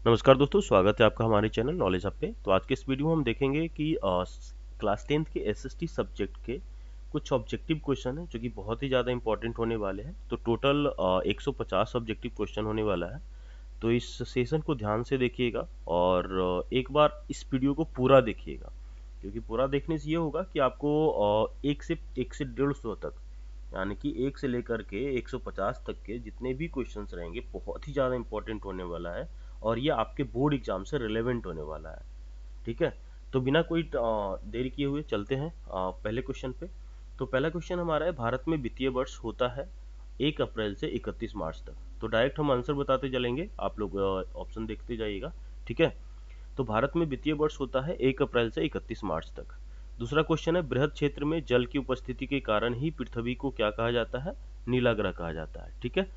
नमस्कार दोस्तों, स्वागत है आपका हमारे चैनल नॉलेज हब पे। तो आज के इस वीडियो में हम देखेंगे कि क्लास 10th के एसएसटी सब्जेक्ट के कुछ ऑब्जेक्टिव क्वेश्चन हैं जो कि बहुत ही ज़्यादा इंपॉर्टेंट होने वाले हैं। तो टोटल 150 ऑब्जेक्टिव क्वेश्चन होने वाला है। तो इस सेशन को ध्यान से देखिएगा और एक बार इस वीडियो को पूरा देखिएगा, क्योंकि पूरा देखने से ये होगा कि आपको एक से 150 तक, यानी कि 1 से लेकर के 150 तक के जितने भी क्वेश्चंस रहेंगे बहुत ही ज़्यादा इंपॉर्टेंट होने वाला है और ये आपके बोर्ड एग्जाम से रिलेवेंट होने वाला है। ठीक है, तो बिना कोई देरी किए हुए चलते हैं पहले क्वेश्चन पे। तो पहला क्वेश्चन हमारा है, भारत में वित्तीय वर्ष होता है 1 अप्रैल से 31 मार्च तक। तो डायरेक्ट हम आंसर बताते चलेंगे, आप लोग ऑप्शन देखते जाइएगा। ठीक है, तो भारत में वित्तीय वर्ष होता है 1 अप्रैल से 31 मार्च तक। दूसरा क्वेश्चन है, बृहद क्षेत्र में जल की उपस्थिति के कारण ही पृथ्वी को क्या कहा जाता है? नीला ग्रह कहा जाता है। ठीक है,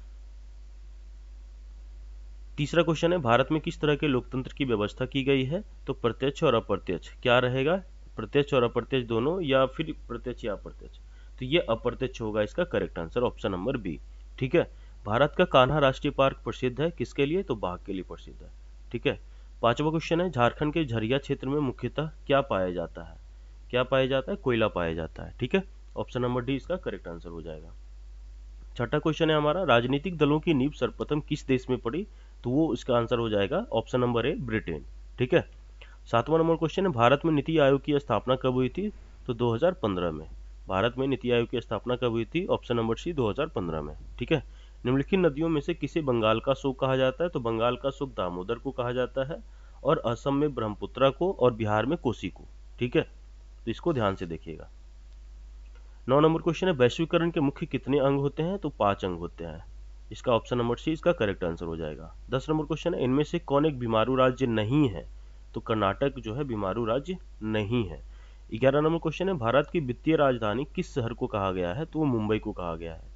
तीसरा क्वेश्चन है, भारत में किस तरह के लोकतंत्र की व्यवस्था की गई है? तो प्रत्यक्ष और अप्रत्यक्ष क्या रहेगा? प्रत्यक्ष और अप्रत्यक्ष दोनों, या फिर प्रत्यक्ष या अप्रत्यक्ष? तो ये अप्रत्यक्ष होगा इसका correct answer, option number B. ठीक है, भारत का कान्हा राष्ट्रीय पार्क प्रसिद्ध है किसके लिए? तो बाघ के लिए प्रसिद्ध है। ठीक है, पांचवा क्वेश्चन है, झारखंड के झरिया क्षेत्र में मुख्यतः क्या पाया जाता है? क्या पाया जाता है? कोयला पाया जाता है। ठीक है, ऑप्शन नंबर डी इसका करेक्ट आंसर हो जाएगा। छठा क्वेश्चन है हमारा, राजनीतिक दलों की नींव सर्वप्रथम किस देश में पड़ी? तो वो इसका आंसर हो जाएगा ऑप्शन नंबर ए, ब्रिटेन। ठीक है, सातवां नंबर क्वेश्चन है, भारत में नीति आयोग की स्थापना कब हुई थी? तो 2015 में। भारत में नीति आयोग की स्थापना कब हुई थी? ऑप्शन नंबर सी, 2015 में। ठीक है, निम्नलिखित नदियों में से किसे बंगाल का शोक कहा जाता है? तो बंगाल का शोक दामोदर को कहा जाता है, और असम में ब्रह्मपुत्रा को, और बिहार में कोसी को। ठीक है, तो इसको ध्यान से देखिएगा। 9 नंबर क्वेश्चन है, वैश्वीकरण के मुख्य कितने अंग होते हैं? तो 5 अंग होते हैं। इसका ऑप्शन नंबर सी इसका करेक्ट आंसर हो जाएगा। 10 नंबर क्वेश्चन है, इनमें से कौन एक बीमारू राज्य नहीं है? तो कर्नाटक जो है बीमारू राज्य नहीं है। 11 नंबर क्वेश्चन है, भारत की वित्तीय राजधानी किस शहर को कहा गया है? तो वो मुंबई को कहा गया है।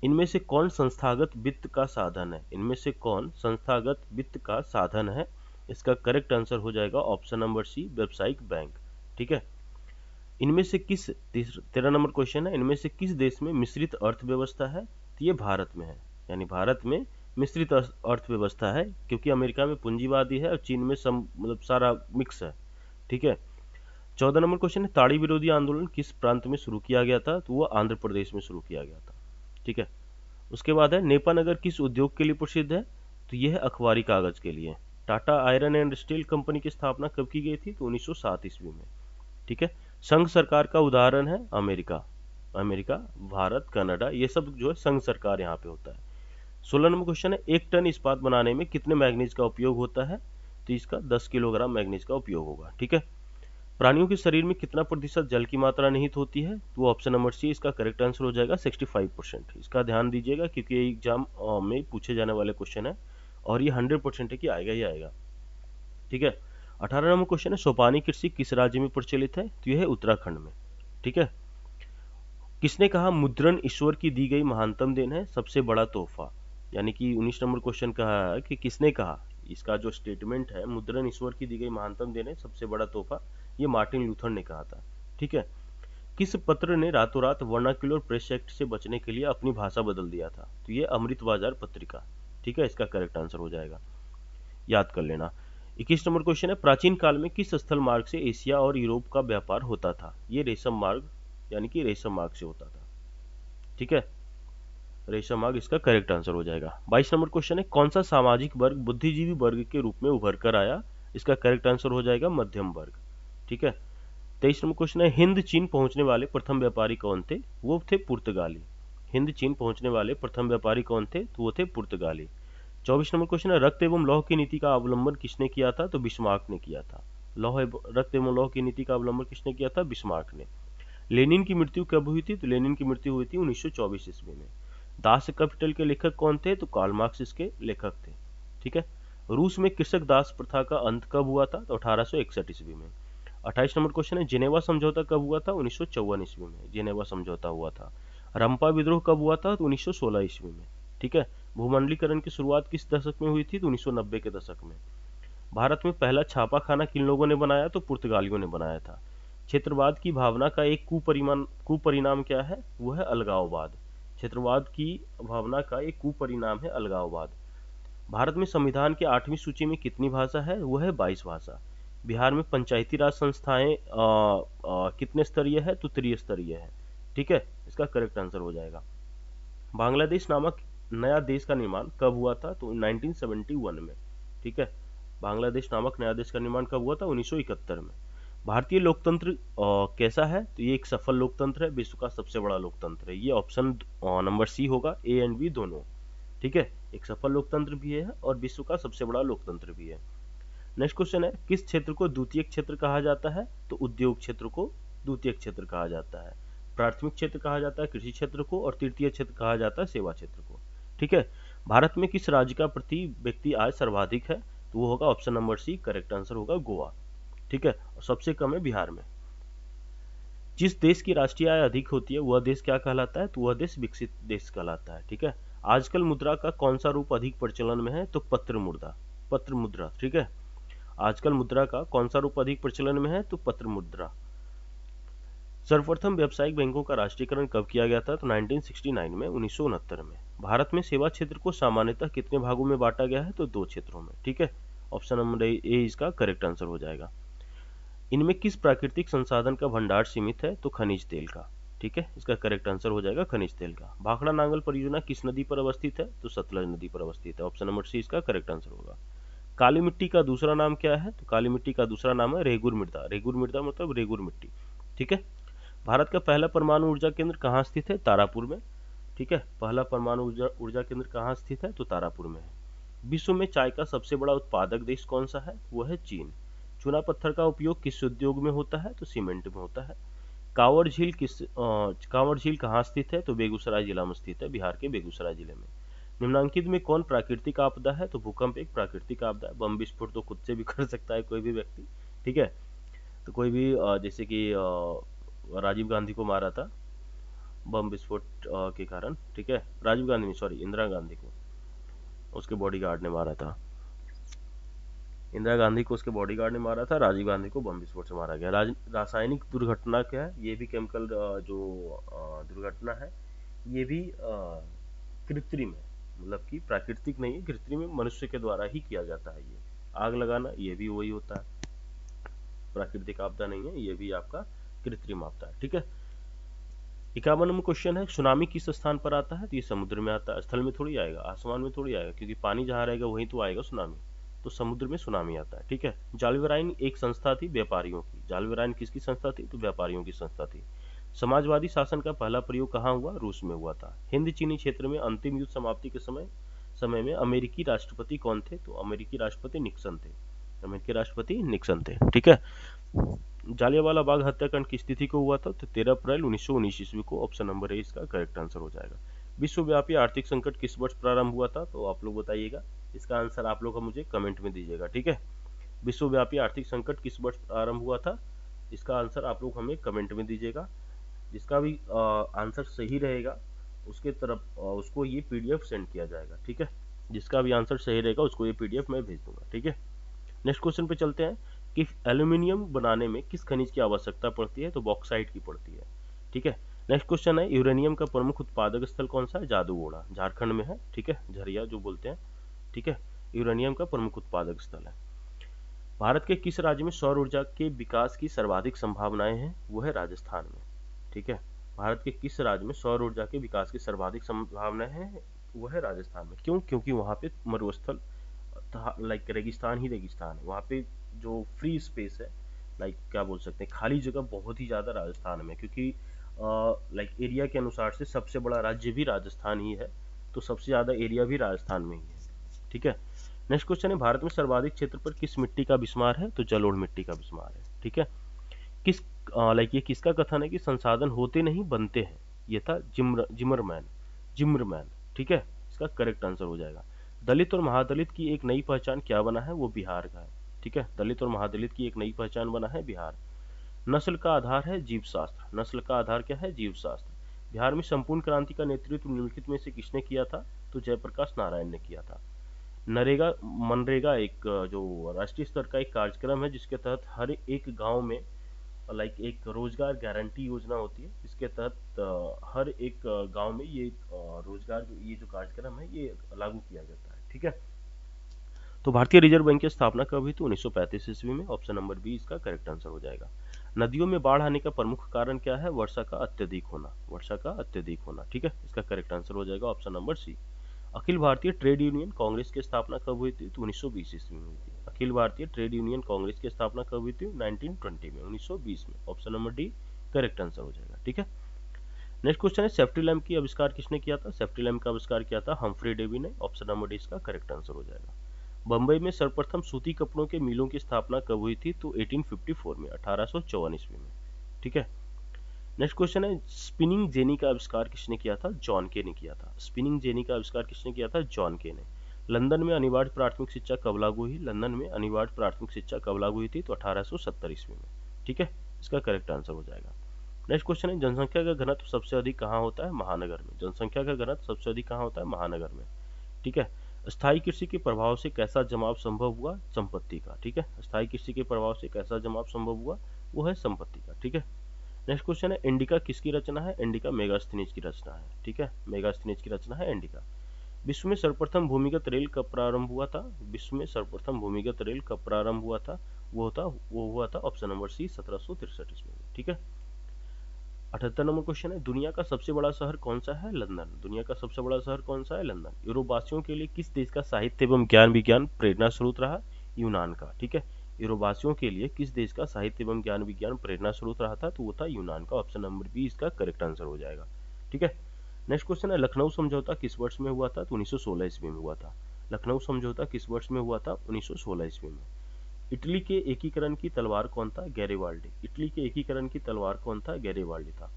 इनमें से कौन संस्थागत वित्त का साधन है? इनमें से कौन संस्थागत वित्त का साधन है? इसका करेक्ट आंसर हो जाएगा ऑप्शन नंबर सी, व्यावसायिक बैंक। ठीक है, इनमें से किस 13 नंबर क्वेश्चन है, इनमें से किस देश में मिश्रित अर्थव्यवस्था है? तो ये भारत में है, यानी भारत में मिश्रित अर्थव्यवस्था है, क्योंकि अमेरिका में पूंजीवादी है और चीन में मतलब सारा मिक्स है। ठीक है, 14 नंबर क्वेश्चन है, ताड़ी विरोधी आंदोलन किस प्रांत में शुरू किया गया था? तो वो आंध्र प्रदेश में शुरू किया गया था। ठीक है, उसके बाद है, नेपानगर किस उद्योग के लिए प्रसिद्ध है? तो यह है अखबारी कागज के लिए। Tata iron and steel company की स्थापना कब की गई थी? तो 1907 ईस्वी में। ठीक है, संघ सरकार का उदाहरण है अमेरिका। अमेरिका, भारत, कनाडा, ये सब जो है संघ सरकार यहाँ पे होता है। 16 नंबर क्वेश्चन है, 1 टन इस्पात बनाने में कितने मैग्नीज का उपयोग होता है? तो इसका 10 किलोग्राम मैग्नीज का उपयोग होगा। ठीक है, प्राणियों के शरीर में कितना प्रतिशत जल की मात्रा निहित होती है? तो वो ऑप्शन नंबर सी इसका करेक्ट आंसर हो जाएगा, 65%। इसका ध्यान दीजिएगा, क्योंकि ये एग्जाम में पूछे जाने वाले क्वेश्चन है और ये 100% है कि आएगा ही आएगा। ठीक है, 18 नंबर क्वेश्चन है, सोपानी कृषि किस राज्य में प्रचलित है? तो यह है उत्तराखंड में। ठीक है, किसने कहा मुद्रण ईश्वर की दी गई महानतम देन है, सबसे बड़ा तोहफा? यानी कि 19 नंबर क्वेश्चन कहा है कि किसने कहा, इसका जो स्टेटमेंट है, मुद्रण ईश्वर की दी गई महानतम देन है, सबसे बड़ा तोहफा, ये मार्टिन लूथर ने कहा था। ठीक है, किस पत्र ने रातों रात वर्नाक्युलर प्रेस एक्ट से बचने के लिए अपनी भाषा बदल दिया था? तो ये अमृत बाजार पत्रिका। ठीक है, इसका करेक्ट आंसर हो जाएगा, याद कर लेना। 21 नंबर क्वेश्चन है, प्राचीन काल में किस स्थल मार्ग से एशिया और यूरोप का व्यापार होता था? ये रेशम मार्ग, यानी कि रेशम मार्ग से होता था। ठीक है, रेशम मार्ग इसका करेक्ट आंसर हो जाएगा। 22 नंबर क्वेश्चन है, कौन सा सामाजिक वर्ग बुद्धिजीवी वर्ग के रूप में उभर कर आया? इसका करेक्ट आंसर हो जाएगा मध्यम वर्ग। ठीक है, 23 नंबर क्वेश्चन है, हिंद चीन पहुंचने वाले प्रथम व्यापारी कौन थे? वो थे पुर्तगाली। हिंद चीन पहुंचने वाले प्रथम व्यापारी कौन थे? तो वो थे पुर्तगाली। 24 नंबर क्वेश्चन है, रक्त एवं लौह की नीति का अवलंबन किसने किया था? तो बिस्मार्क ने किया था। रक्त एवं लौह की नीति का अवलंबन किसने किया था? बिस्मार्क ने। लेनिन की मृत्यु कब हुई थी? तो लेनिन की मृत्यु हुई थी 1924 ईस्वी में। दास कैपिटल के लेखक कौन थे? तो कार्ल मार्क्स इसके लेखक थे। ठीक है, रूस में कृषक दास प्रथा का अंत कब हुआ था? तो 1861 ईस्वी में। 28 नंबर क्वेश्चन है, जिनेवा समझौता कब हुआ था? 1954 ईस्वी में जिनेवा समझौता हुआ था। रंपा विद्रोह कब हुआ था? तो 1916 ईस्वी में। ठीक है, भूमंडलीकरण की शुरुआत किस दशक में हुई थी? तो 1990 के दशक में। भारत में पहला छापा खाना किन लोगों ने बनाया? तो पुर्तगालियों ने बनाया था। क्षेत्रवाद की भावना का एक कुपरिणाम क्या है? वो है अलगाववाद। क्षेत्रवाद की भावना का एक कुपरिणाम है अलगाववाद। भारत में संविधान की 8वीं सूची में कितनी भाषा है? वो है 22 भाषा। बिहार में पंचायती राज संस्थाएं कितने स्तरीय है? तो त्रिस्तरीय है। ठीक है, इसका करेक्ट आंसर हो जाएगा। बांग्लादेश नामक नया देश का निर्माण कब हुआ था? तो 1971 में। ठीक है, बांग्लादेश नामक नया देश का निर्माण कब हुआ था? 1971 में। भारतीय लोकतंत्र कैसा है? तो ये एक सफल लोकतंत्र है, विश्व का सबसे बड़ा लोकतंत्र है। ये ऑप्शन नंबर सी होगा, ए एंड बी दोनों। ठीक है, एक सफल लोकतंत्र भी है और विश्व का सबसे बड़ा लोकतंत्र भी है। नेक्स्ट क्वेश्चन है, किस क्षेत्र को द्वितीयक क्षेत्र कहा जाता है? तो उद्योग क्षेत्र को द्वितीयक क्षेत्र कहा जाता है। प्राथमिक क्षेत्र कहा जाता है कृषि क्षेत्र को, और तृतीय क्षेत्र कहा जाता है सेवा क्षेत्र को। ठीक है, भारत में किस राज्य का प्रति व्यक्ति आय सर्वाधिक है? तो वो होगा option number C, correct answer होगा गोवा। ठीक है, और सबसे कम है बिहार में। जिस देश की राष्ट्रीय आय अधिक होती है वह देश क्या कहलाता है? तो वह देश विकसित देश कहलाता है। ठीक है, आजकल मुद्रा का कौन सा रूप अधिक प्रचलन में है? तो पत्र मुद्रा। ठीक है, आजकल मुद्रा का कौन सा रूप अधिक प्रचलन में है? तो पत्र मुद्रा। सर्वप्रथम व्यावसायिक बैंकों का राष्ट्रीयकरण कब किया गया था? तो 1969 में, 1969 में। भारत में सेवा क्षेत्र को सामान्यतः कितने भागों में बांटा गया है? तो 2 क्षेत्रों में। ठीक है, ऑप्शन नंबर ए इसका करेक्ट आंसर हो जाएगा। इनमें किस प्राकृतिक संसाधन का भंडार सीमित है? तो खनिज तेल का। ठीक है, इसका करेक्ट आंसर हो जाएगा खनिज तेल का। भाखड़ा नांगल परियोजना किस नदी पर अवस्थित है? तो सतलज नदी पर अवस्थित है। ऑप्शन नंबर सी इसका करेक्ट आंसर होगा। काली मिट्टी का दूसरा नाम क्या है? तो काली मिट्टी का दूसरा नाम है रेगुर मृदा। रेगुर मृदा मतलब रेगुर मिट्टी। ठीक है, भारत का पहला परमाणु ऊर्जा केंद्र कहाँ स्थित है? तारापुर में। ठीक है, पहला परमाणु ऊर्जा केंद्र कहाँ स्थित है? तो तारापुर में है। विश्व में चाय का सबसे बड़ा उत्पादक देश कौन सा है? वो है चीन। चूना पत्थर का उपयोग किस उद्योग में होता है? तो सीमेंट में होता है। कांवर झील कहाँ स्थित है? तो बेगूसराय जिला में स्थित है, बिहार के बेगूसराय जिले में। निम्नलिखित में कौन प्राकृतिक आपदा है? तो भूकंप एक प्राकृतिक आपदा है। बम विस्फोट तो खुद से भी कर सकता है कोई भी व्यक्ति। ठीक है, तो कोई भी जैसे कि राजीव गांधी को मारा था बम विस्फोट के कारण। ठीक है, राजीव गांधी नहीं, सॉरी, इंदिरा गांधी को उसके बॉडीगार्ड ने मारा था। इंदिरा गांधी को उसके बॉडीगार्ड ने मारा था, राजीव गांधी को बम विस्फोट से मारा गया। रासायनिक दुर्घटना क्या है? ये भी केमिकल जो दुर्घटना है, ये भी कृत्रिम है, मतलब कि प्राकृतिक नहीं है, कृत्रिम है, मनुष्य के द्वारा ही किया जाता है। ये आग लगाना, ये भी वही होता है, प्राकृतिक आपदा नहीं है, ये भी आपका कृत्रिम आपदा है। ठीक है, 51वां क्वेश्चन है, सुनामी किस स्थान पर आता है? तो ये समुद्र में आता है, स्थल में थोड़ी आएगा, आसमान में थोड़ी आएगा, क्योंकि पानी जहाँ रहेगा वहीं तो आएगा सुनामी। तो समुद्र में सुनामी आता है। ठीक है, जालवेराइन एक संस्था थी व्यापारियों की। जालवेराइन किसकी संस्था थी? तो व्यापारियों की संस्था थी। समाजवादी शासन का पहला प्रयोग कहाँ हुआ? रूस में हुआ था। हिंद चीनी क्षेत्र में अंतिम युद्ध समाप्ति के समय में अमेरिकी राष्ट्रपति कौन थे? तो अमेरिकी राष्ट्रपति निक्सन थे। अमेरिकी राष्ट्रपति निक्सन थे। ठीक है, जालियांवाला बाग हत्याकांड किस तिथि को हुआ था? तो 13 अप्रैल 1919 ईस्वी को। ऑप्शन नंबर ए इसका करेक्ट आंसर हो जाएगा। विश्वव्यापी आर्थिक संकट किस वर्ष प्रारंभ हुआ था? तो आप लोग बताइएगा, इसका आंसर आप लोग मुझे कमेंट में दीजिएगा। ठीक है, विश्वव्यापी आर्थिक संकट किस वर्ष प्रारंभ हुआ था? इसका आंसर आप लोग हमें कमेंट में दीजिएगा। जिसका भी आंसर सही रहेगा उसके तरफ उसको ये पीडीएफ सेंड किया जाएगा। ठीक है, जिसका भी आंसर सही रहेगा उसको ये पीडीएफ मैं भेज दूंगा। ठीक है, नेक्स्ट क्वेश्चन पे चलते हैं कि एल्यूमिनियम बनाने में किस खनिज की आवश्यकता पड़ती है? तो बॉक्साइट की पड़ती है। ठीक है, नेक्स्ट क्वेश्चन है, यूरेनियम का प्रमुख उत्पादक स्थल कौन सा है? जादूगोड़ा, झारखंड में है। ठीक है, झरिया जो बोलते हैं। ठीक है, यूरेनियम का प्रमुख उत्पादक स्थल है। भारत के किस राज्य में सौर ऊर्जा के विकास की सर्वाधिक संभावनाएं हैं? वो है राजस्थान में। ठीक है, भारत के किस राज्य में सौर ऊर्जा के विकास की सर्वाधिक संभावनाएं हैं? वो है राजस्थान में। क्यों? क्योंकि वहाँ पे मरुस्थल, लाइक रेगिस्तान ही रेगिस्तान है वहाँ पे। जो फ्री स्पेस है, लाइक क्या बोल सकते हैं, खाली जगह बहुत ही ज़्यादा राजस्थान में, क्योंकि लाइक एरिया के अनुसार से सबसे बड़ा राज्य भी राजस्थान ही है, तो सबसे ज़्यादा एरिया भी राजस्थान में ही है। ठीक है, नेक्स्ट क्वेश्चन है, भारत में सर्वाधिक क्षेत्र पर किस मिट्टी का बिस्मार है? तो जलोढ़ मिट्टी का बिस्मार है। ठीक है, किस लाइक ये किसका कथन है कि संसाधन होते नहीं बनते हैं? ये था जिम्रमैन। ठीक है, इसका करेक्ट आंसर हो जाएगा। दलित और महादलित की एक नई पहचान क्या बना है? वो बिहार का है। ठीक है, दलित और महादलित की एक नई पहचान बना है बिहार। नस्ल का आधार है जीव शास्त्र। नस्ल का आधार क्या है? जीव शास्त्र। बिहार में संपूर्ण क्रांति का नेतृत्व निम्नलिखित में से किसने किया था? तो जयप्रकाश नारायण ने किया था। मनरेगा एक जो राष्ट्रीय स्तर का एक कार्यक्रम है, जिसके तहत हर एक गांव में लाइक एक रोजगार गारंटी योजना होती है। इसके तहत हर एक गांव में ये रोजगार ये जो कार्यक्रम है ये लागू किया जाता है। ठीक है, तो भारतीय रिजर्व बैंक की स्थापना कब हुई थी? 1935 ईस्वी में। ऑप्शन नंबर बी इसका करेक्ट आंसर हो जाएगा। नदियों में बाढ़ आने का प्रमुख कारण क्या है? वर्षा का अत्यधिक होना, वर्षा का अत्यधिक होना। ठीक है, इसका करेक्ट आंसर हो जाएगा ऑप्शन नंबर सी। अखिल भारतीय ट्रेड यूनियन कांग्रेस की स्थापना कब हुई थी? तो 1920 ईस्वी में हुई थी। अखिल भारतीय ट्रेड यूनियन कांग्रेस की स्थापना कब हुई थी? 1920 में, 1920 में। Option number D correct answer हो जाएगा। ठीक है, नेक्स्ट क्वेश्चन है सेफ्टी लैम्प की आविष्कार किसने किया था? सेफ्टी लैम्प का आविष्कार किया था हम्फ्री डेवी ने। ऑप्शन नंबर डी इसका करेक्ट आंसर हो जाएगा। बंबई में सर्वप्रथम सूती कपड़ों के मिलों की स्थापना कब हुई थी? तो 1854 में, 1854 ईस्वी में। ठीक है, नेक्स्ट क्वेश्चन है स्पिनिंग जेनी का आविष्कार किसने किया था? जॉन के ने किया था। स्पिनिंग जेनी का आविष्कार किसने किया था? जॉन के ने। लंदन में अनिवार्य प्राथमिक शिक्षा कब लागू हुई? लंदन में अनिवार्य प्राथमिक शिक्षा कब लागू हुई थी? तो 1870 ईस्वी में। ठीक है, इसका करेक्ट आंसर हो जाएगा। नेक्स्ट क्वेश्चन है जनसंख्या का घनत्व सबसे अधिक कहाँ होता है? महानगर में। जनसंख्या का घनत्व सबसे अधिक कहाँ होता है? महानगर में। ठीक है, स्थायी कृषि के प्रभाव से कैसा जमाव संभव हुआ? संपत्ति का। ठीक है, स्थायी कृषि के प्रभाव से कैसा जमाव संभव हुआ? वो है संपत्ति का। ठीक है, नेक्स्ट क्वेश्चन है इंडिका किसकी रचना है? इंडिका मेगास्थनीज की रचना है। ठीक है, मेगास्थनीज की रचना है इंडिका। विश्व में सर्वप्रथम भूमिगत रेल कब प्रारंभ हुआ था? विश्व में सर्वप्रथम भूमिगत रेल कब प्रारंभ हुआ था? वो हुआ था ऑप्शन नंबर सी 1763 ईस्वी में। ठीक है, 78 नंबर क्वेश्चन है दुनिया का सबसे बड़ा शहर कौन सा है? लंदन। दुनिया का सबसे बड़ा शहर कौन सा है? लंदन। यूरोपवासियों के लिए किस देश का साहित्य एवं ज्ञान विज्ञान प्रेरणा स्रोत रहा? यूनान का। ठीक है, यूरोपवासियों के लिए किस देश का साहित्य एवं ज्ञान विज्ञान प्रेरणा स्रोत रहा था? तो वो था यूनान का। ऑप्शन नंबर बी इसका करेक्ट आंसर हो जाएगा। ठीक है, नेक्स्ट क्वेश्चन है लखनऊ समझौता किस वर्ष में हुआ था? तो 1916 ईस्वी में हुआ था। लखनऊ समझौता किस वर्ष में हुआ था? 1916 ईस्वी में। इटली के एकीकरण की तलवार कौन था? गैरिबाल्डी। इटली के एकीकरण की तलवार कौन था? गैरिबाल्डी था।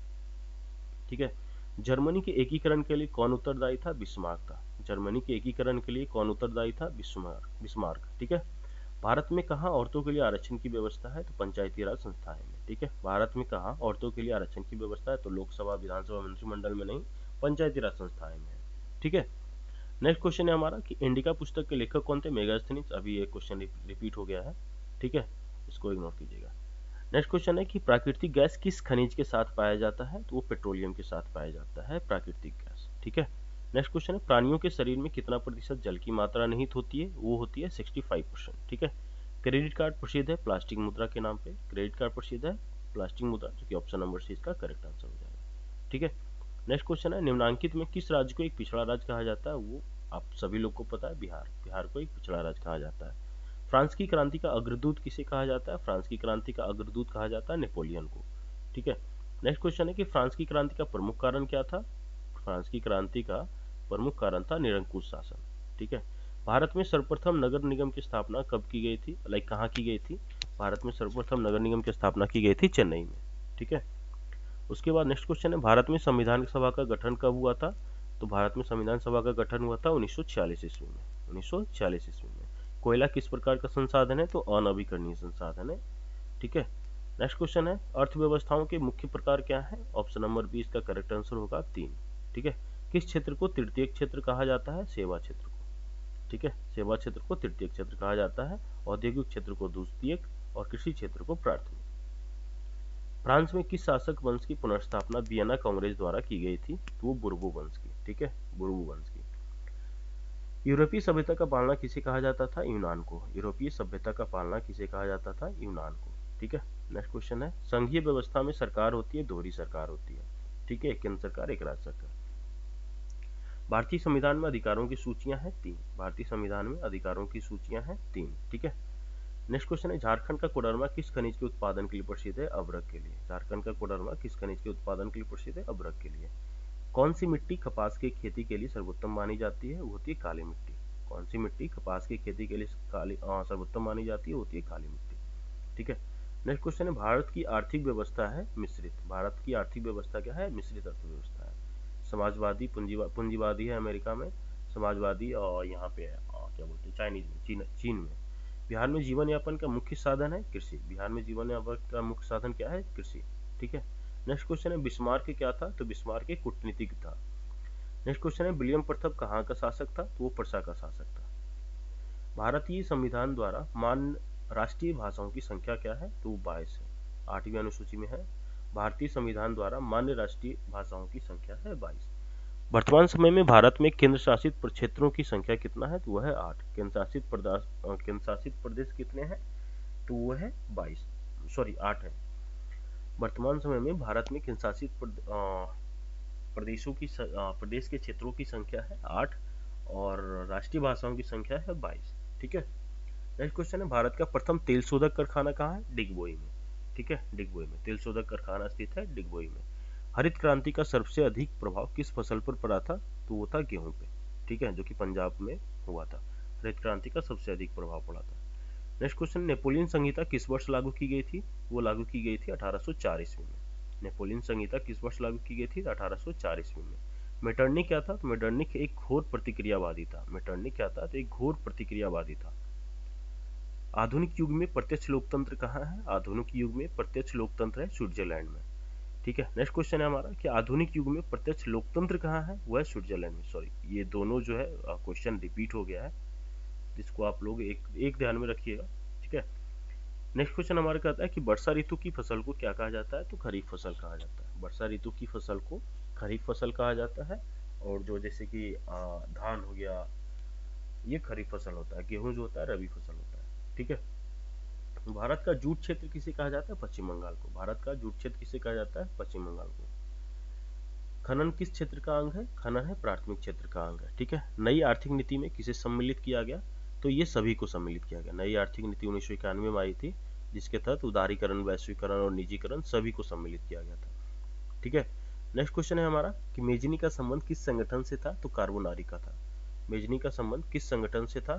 ठीक है, जर्मनी के एकीकरण के लिए कौन उत्तरदायी था? बिस्मार्क था। जर्मनी के एकीकरण के लिए कौन उत्तरदायी था? बिस्मार्क। ठीक है, भारत में कहाँ औरतों के लिए आरक्षण की व्यवस्था है? तो पंचायती राज संस्थाएं में। ठीक है, भारत में कहाँ औरतों के लिए आरक्षण की व्यवस्था है? तो लोकसभा विधानसभा मंत्रिमंडल में नहीं, पंचायती राज संस्थाएं में है। ठीक है, नेक्स्ट क्वेश्चन है हमारा कि इंडिका पुस्तक के लेखक कौन थे? मेगास्थनीज। अभी ये क्वेश्चन रिपीट हो गया है। ठीक है, इसको इग्नोर कीजिएगा। नेक्स्ट क्वेश्चन है कि प्राकृतिक गैस किस खनिज के साथ पाया जाता है? तो वो पेट्रोलियम के साथ पाया जाता है प्राकृतिक गैस। ठीक है, नेक्स्ट क्वेश्चन है प्राणियों के शरीर में कितना प्रतिशत जल की मात्रा निहित होती है? वो होती है 65%। ठीक है, क्रेडिट कार्ड प्रसिद्ध है प्लास्टिक मुद्रा के नाम पे। क्रेडिट कार्ड प्रसिद्ध है प्लास्टिक मुद्रा, जो कि ऑप्शन नंबर सी इसका करेक्ट आंसर हो जाएगा। ठीक है, नेक्स्ट क्वेश्चन है निम्नांकित में किस राज्य को एक पिछड़ा राज्य कहा जाता है? वो आप सभी लोग को पता है, बिहार। बिहार को एक पिछड़ा राज्य कहा जाता है। फ्रांस की क्रांति का अग्रदूत किसे कहा जाता है? फ्रांस की क्रांति का अग्रदूत कहा जाता है नेपोलियन को। ठीक है, नेक्स्ट क्वेश्चन है कि फ्रांस की क्रांति का प्रमुख कारण क्या था? फ्रांस की क्रांति का प्रमुख कारण था निरंकुश शासन। ठीक है, भारत में सर्वप्रथम नगर निगम की स्थापना कब की गई थी? कहाँ की गई थी? भारत में सर्वप्रथम नगर निगम की स्थापना की गई थी चेन्नई में। ठीक है, उसके बाद नेक्स्ट क्वेश्चन है भारत में संविधान सभा का गठन कब हुआ था? तो भारत में संविधान सभा का गठन हुआ था 1946 ईस्वी में। 1946 ईस्वी में। कोयला किस प्रकार का संसाधन है? तो अनवीकरणीय संसाधन है। ठीक है, नेक्स्ट क्वेश्चन है अर्थव्यवस्थाओं के मुख्य प्रकार क्या है? ऑप्शन नंबर बी इसका करेक्ट आंसर होगा 3। ठीक है, किस क्षेत्र को तृतीय क्षेत्र कहा जाता है? सेवा क्षेत्र को। ठीक है, सेवा क्षेत्र को तृतीय क्षेत्र कहा जाता है, औद्योगिक क्षेत्र को द्वितीयक और कृषि क्षेत्र को प्राथमिक। फ्रांस में किस शासक वंश की पुनर्स्थापना वियना कांग्रेस द्वारा की गई थी? तो वो बुर्बो वंश की। ठीक है, बुर्बो वंश की। यूरोपीय सभ्यता का पालना किसे कहा जाता था? यूनान को। यूरोपीय सभ्यता का पालना किसे कहा जाता था? यूनान को। ठीक है, नेक्स्ट क्वेश्चन है संघीय व्यवस्था में सरकार होती है, दोहरी सरकार होती है। ठीक है, एक केंद्र सरकार एक राज्य सरकार। भारतीय संविधान में अधिकारों की सूचियां हैं 3। भारतीय संविधान में अधिकारों की सूचियां हैं 3। ठीक है, नेक्स्ट क्वेश्चन है झारखंड का कोडरमा किस खनिज के उत्पादन के लिए प्रसिद्ध है? अभ्रक के लिए। झारखंड का कोडरमा किस खनिज के उत्पादन के लिए प्रसिद्ध है? अभ्रक के लिए। कौन सी मिट्टी कपास की खेती के लिए सर्वोत्तम मानी जाती है? वो होती है काली मिट्टी। कौन सी मिट्टी कपास की खेती के लिए सर्वोत्तम मानी जाती है? होती है काली मिट्टी। ठीक है, नेक्स्ट क्वेश्चन है भारत की आर्थिक व्यवस्था है मिश्रित। भारत की आर्थिक व्यवस्था क्या है? मिश्रित अर्थव्यवस्था है। समाजवादी पूंजीवादी है अमेरिका में, समाजवादी और यहाँ पे क्या बोलते हैं चाइनीज में, चीन में। बिहार में जीवन यापन का मुख्य साधन है कृषि। बिहार में जीवन यापन का मुख्य साधन क्या है? कृषि। ठीक है, नेक्स्ट क्वेश्चन है बिस्मार्क क्या था? तो बिस्मार्क एक कूटनीतिज्ञ था। नेक्स्ट क्वेश्चन है विलियम प्रथम कहाँ का शासक था? तो वो पर्सा का शासक था। भारतीय संविधान द्वारा मान्य राष्ट्रीय भाषाओं की संख्या क्या है? तो वो 22 है, 8वीं अनुसूची में है। भारतीय संविधान द्वारा मान्य राष्ट्रीय भाषाओं की संख्या है 22। वर्तमान समय में भारत में केंद्र शासित क्षेत्रों की संख्या कितना है, तो वह है 8। केंद्र शासित प्रदेश कितने हैं, तो वह है 22, सॉरी 8 है। वर्तमान समय में भारत में केंद्र शासित प्रदेश के क्षेत्रों की संख्या है 8 और राष्ट्रीय भाषाओं की संख्या है 22। ठीक है। नेक्स्ट क्वेश्चन है, भारत का प्रथम तेल शोधक कारखाना कहाँ है, डिगबोई में। ठीक है, डिगबोई में तेल शोधक कारखाना स्थित है, डिगबोई में। हरित क्रांति का सबसे अधिक प्रभाव किस फसल पर पड़ा था, तो वो था गेहूं पे। ठीक है, जो कि पंजाब में हुआ था। हरित क्रांति का सबसे अधिक प्रभाव पड़ा था। नेक्स्ट क्वेश्चन, नेपोलियन संहिता किस वर्ष लागू की गई थी, वो लागू की गई थी 1804 ईस्वी में। नेपोलियन संहिता किस वर्ष लागू की गई थी, 1804 ईस्वी में। मेटरनिक क्या था, तो मेटरनिक एक घोर प्रतिक्रियावादी था। मेटरनिक क्या था, तो एक घोर प्रतिक्रियावादी था। आधुनिक युग में प्रत्यक्ष लोकतंत्र कहाँ है, आधुनिक युग में प्रत्यक्ष लोकतंत्र है स्विट्जरलैंड में। ठीक है। नेक्स्ट क्वेश्चन है हमारा कि आधुनिक युग में प्रत्यक्ष लोकतंत्र कहाँ है, वह स्विट्जरलैंड में। सॉरी, ये दोनों जो है क्वेश्चन रिपीट हो गया है, जिसको आप लोग एक ध्यान में रखिएगा। ठीक है। नेक्स्ट क्वेश्चन हमारा कहता है कि वर्षा ऋतु की फसल को क्या कहा जाता है, तो खरीफ फसल कहा जाता है। वर्षा ऋतु की फसल को खरीफ फसल कहा जाता है। और जो जैसे कि धान हो गया, ये खरीफ फसल होता है। गेहूं जो होता है रबी फसल होता है। ठीक है। भारत का जूट क्षेत्र किसे कहा जाता है, पश्चिम बंगाल को। भारत का जूट क्षेत्र किसे कहा जाता है, पश्चिम बंगाल को। खनन किस क्षेत्र का अंग है, खनन है प्राथमिक क्षेत्र का अंग है। ठीक है। नई आर्थिक नीति में किसे सम्मिलित किया गया, तो ये सभी को सम्मिलित किया गया। नई आर्थिक नीति 1991 में आई थी, जिसके तहत उदारीकरण, वैश्वीकरण और निजीकरण सभी को सम्मिलित किया गया था। ठीक है। नेक्स्ट क्वेश्चन है हमारा कि मेजनी का संबंध किस संगठन से था, तो कार्बोनारी का था। मेजनी का संबंध किस संगठन से था,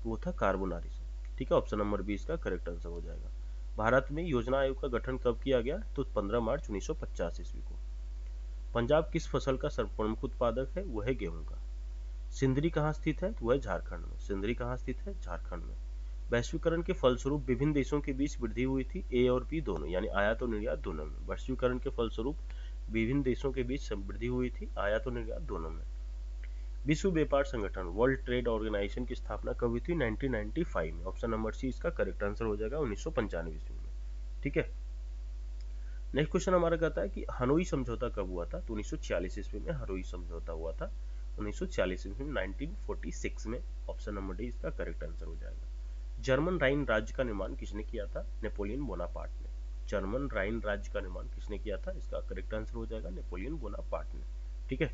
तो वो था कार्बोनारी से। ठीक है, ऑप्शन नंबर 20 का करेक्ट आंसर हो जाएगा। भारत में योजना आयोग का गठन कब किया गया, तो 15 मार्च 1950 ईस्वी को। पंजाब किस फसल का सर्वप्रमुख उत्पादक है, वह है गेहूं का। सिंदरी कहाँ स्थित है, तो वह झारखंड में। सिंदरी कहाँ स्थित है, झारखंड में। वैश्वीकरण के फलस्वरूप विभिन्न देशों के बीच वृद्धि हुई थी, ए और बी दोनों, यानी आयात और निर्यात दोनों में। वैश्वीकरण के फलस्वरूप विभिन्न देशों के बीच वृद्धि हुई थी, आयात और निर्यात दोनों में। विश्व व्यापार संगठन वर्ल्ड ट्रेड ऑर्गेनाइजेशन की स्थापना कब हुई थी, 1995 में। ऑप्शन नंबर सी इसका करेक्ट आंसर हो जाएगा, 1995 ईस्वी में। ठीक है। नेक्स्ट क्वेश्चन हमारा कहता है कि हनोई समझौता कब हुआ था, तो 1946 ईस्वी में हनोई समझौता हुआ था। 1946 ईस्वी में, 1946 में। ऑप्शन नंबर डी इसका करेक्ट आंसर हो जाएगा। जर्मन राइन राज्य का निर्माण किसने किया था, नेपोलियन बोनापार्ट ने। जर्मन राइन राज्य का निर्माण किसने किया था, इसका करेक्ट आंसर हो जाएगा नेपोलियन बोनापार्ट ने। ठीक है।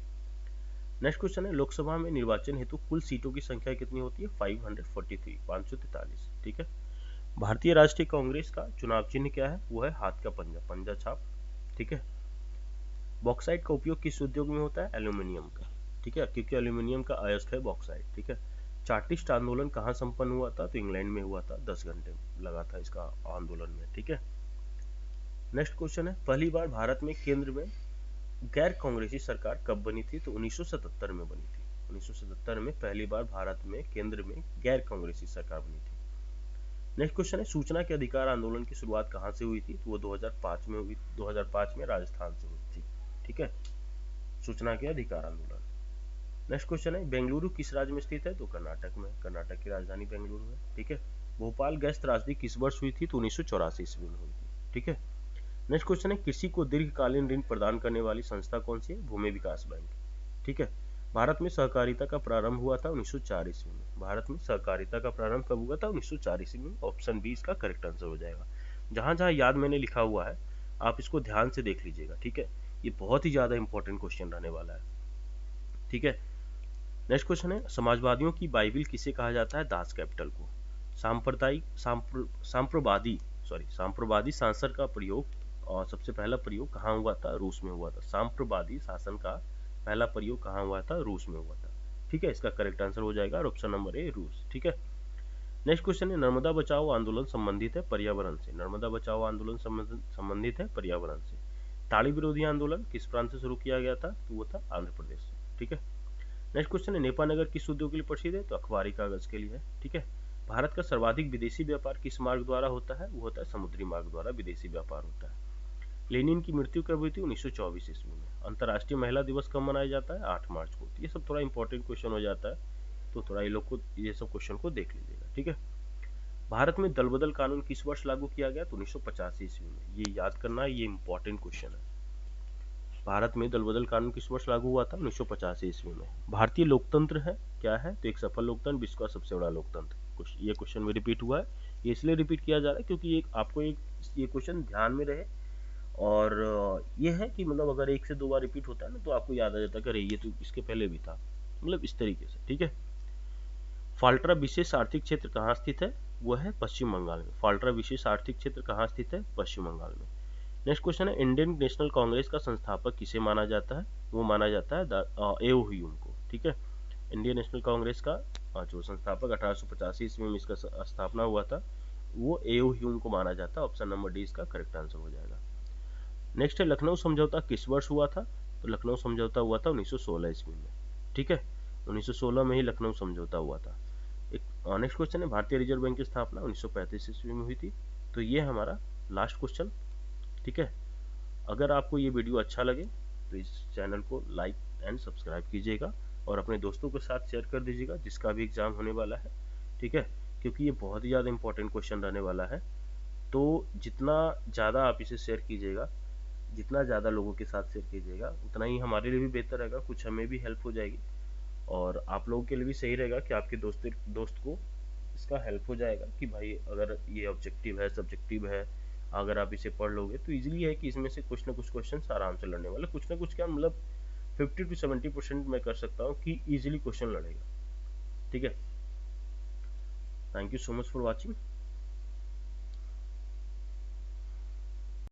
नेक्स्ट क्वेश्चन है, लोकसभा में निर्वाचन हेतु कुल सीटों की संख्या कितनी होती है, 543, 543। ठीक है। भारतीय राष्ट्रीय कांग्रेस का चुनाव चिन्ह क्या है, वो है हाथ का पंजा, पंजा छाप। ठीक है। बॉक्साइट का उपयोग किस उद्योग में होता है, एल्यूमिनियम का। ठीक है, क्योंकि एल्यूमिनियम का अयस्क है बॉक्साइट। ठीक है। चार्टिस्ट आंदोलन कहाँ संपन्न हुआ था, तो इंग्लैंड में हुआ था। 10 घंटे लगा था इसका आंदोलन में। ठीक है। नेक्स्ट क्वेश्चन है, पहली बार भारत में केंद्र में गैर कांग्रेसी सरकार कब बनी थी, तो 1977 में बनी थी। 1977 में पहली बार भारत में केंद्र में गैर कांग्रेसी सरकार बनी थी। नेक्स्ट क्वेश्चन है, सूचना के अधिकार आंदोलन की शुरुआत कहाँ से हुई थी, तो वो 2005 में हुई। 2005 में राजस्थान से हुई थी। ठीक है, सूचना के अधिकार आंदोलन। नेक्स्ट क्वेश्चन है, बेंगलुरु किस राज्य में स्थित है, तो कर्नाटक में। कर्नाटक की राजधानी बेंगलुरु है। ठीक है। भोपाल गैस त्रासदी किस वर्ष हुई थी, तो 1984 ईस्वी में हुई थी। ठीक है। नेक्स्ट क्वेश्चन है, कृषि को दीर्घकालीन ऋण प्रदान करने वाली संस्था कौन सी है, भूमि विकास बैंक। ठीक है। भारत में सहकारिता का प्रारंभ हुआ था 1904 ईस्वी में। भारत में सहकारिता का प्रारंभ कब हुआ था, 1904 ईस्वी में। ऑप्शन बी इसका करेक्ट आंसर हो जाएगा। जहां जहां याद मैंने लिखा हुआ है, आप इसको ध्यान से देख लीजिएगा। ठीक है, ये बहुत ही ज्यादा इंपॉर्टेंट क्वेश्चन रहने वाला है। ठीक है। नेक्स्ट क्वेश्चन है, समाजवादियों की बाइबिल किसे कहा जाता है, दास कैपिटल को। सांप्रदायिक सांप्रवादी शासन का प्रयोग, और सबसे पहला प्रयोग कहाँ हुआ था, रूस में हुआ था। सांप्रवादी शासन का पहला प्रयोग कहाँ हुआ था, रूस में हुआ था। ठीक है, इसका करेक्ट आंसर हो जाएगा ऑप्शन नंबर ए, रूस। ठीक है। नेक्स्ट क्वेश्चन है, नर्मदा बचाओ आंदोलन संबंधित है पर्यावरण से। नर्मदा बचाओ आंदोलन संबंधित है पर्यावरण से। ताड़ी विरोधी आंदोलन किस प्रांत से शुरू किया गया था, तो वो था आंध्र प्रदेश से। ठीक है। नेक्स्ट क्वेश्चन है, नेपानगर किस उद्योग के लिए प्रसिद्ध है, तो अखबारी कागज के लिए है। ठीक है। भारत का सर्वाधिक विदेशी व्यापार किस मार्ग द्वारा होता है, वो होता है समुद्री मार्ग द्वारा विदेशी व्यापार होता है। लेनिन की मृत्यु कब हुई थी, 1924 ईस्वी में। अंतर्राष्ट्रीय महिला दिवस कब मनाया जाता है, 8 मार्च को। ये सब थोड़ा इंपॉर्टेंट क्वेश्चन हो जाता है, तो थोड़ा ये लोग को ये सब क्वेश्चन को देख लीजिएगा। ठीक है। भारत में दल बदल कानून किस वर्ष लागू किया गया, तो 1985 ईस्वी में। ये याद करना है, ये इंपॉर्टेंट क्वेश्चन है। भारत में दल बदल कानून किस वर्ष लागू हुआ था? 1985 ईस्वी में। भारतीय लोकतंत्र है क्या है? तो एक सफल लोकतंत्र, विश्व का सबसे बड़ा लोकतंत्र। ये क्वेश्चन में रिपीट हुआ है, ये इसलिए रिपीट किया जा रहा है क्योंकि आपको ये क्वेश्चन ध्यान में रहे, और ये है कि मतलब अगर एक से दो बार रिपीट होता है ना तो आपको याद आ जाता है कि अरे ये तो इसके पहले भी था, मतलब इस तरीके से। ठीक है। फाल्ट्रा विशेष आर्थिक क्षेत्र कहाँ स्थित है? वो है पश्चिम बंगाल में। फाल्ट्रा विशेष आर्थिक क्षेत्र कहाँ स्थित है? पश्चिम बंगाल में। नेक्स्ट क्वेश्चन है, इंडियन नेशनल कांग्रेस का संस्थापक किसे माना जाता है? वो माना जाता है एओ ह्यूम को। ठीक है। इंडियन नेशनल कांग्रेस का जो संस्थापक 1885 ईस्वी में इसका स्थापना हुआ था, वो एओ ह्यूम को माना जाता है। ऑप्शन नंबर डी इसका करेक्ट आंसर हो जाएगा। नेक्स्ट है, लखनऊ समझौता किस वर्ष हुआ था? तो लखनऊ समझौता हुआ था 1916 ईस्वी में। ठीक है, 1916 में ही लखनऊ समझौता हुआ था। एक नेक्स्ट क्वेश्चन है, भारतीय रिजर्व बैंक की स्थापना 1935 ईस्वी में हुई थी। तो ये हमारा लास्ट क्वेश्चन। ठीक है। अगर आपको ये वीडियो अच्छा लगे तो इस चैनल को लाइक एंड सब्सक्राइब कीजिएगा और अपने दोस्तों के साथ शेयर कर दीजिएगा जिसका भी एग्जाम होने वाला है। ठीक है, क्योंकि ये बहुत ही ज़्यादा इंपॉर्टेंट क्वेश्चन रहने वाला है। तो जितना ज़्यादा आप इसे शेयर कीजिएगा, जितना ज़्यादा लोगों के साथ शेयर कीजिएगा, उतना ही हमारे लिए भी बेहतर रहेगा, कुछ हमें भी हेल्प हो जाएगी और आप लोगों के लिए भी सही रहेगा कि आपके दोस्त को इसका हेल्प हो जाएगा कि भाई अगर ये ऑब्जेक्टिव है, सब्जेक्टिव है, अगर आप इसे पढ़ लोगे तो इजीली है कि इसमें से कुछ ना कुछ क्वेश्चन आराम से लड़ने वाले, कुछ ना कुछ क्या मतलब 50 to 70% मैं कर सकता हूँ कि इजीली क्वेश्चन लड़ेगा। ठीक है। Thank you so much for watching.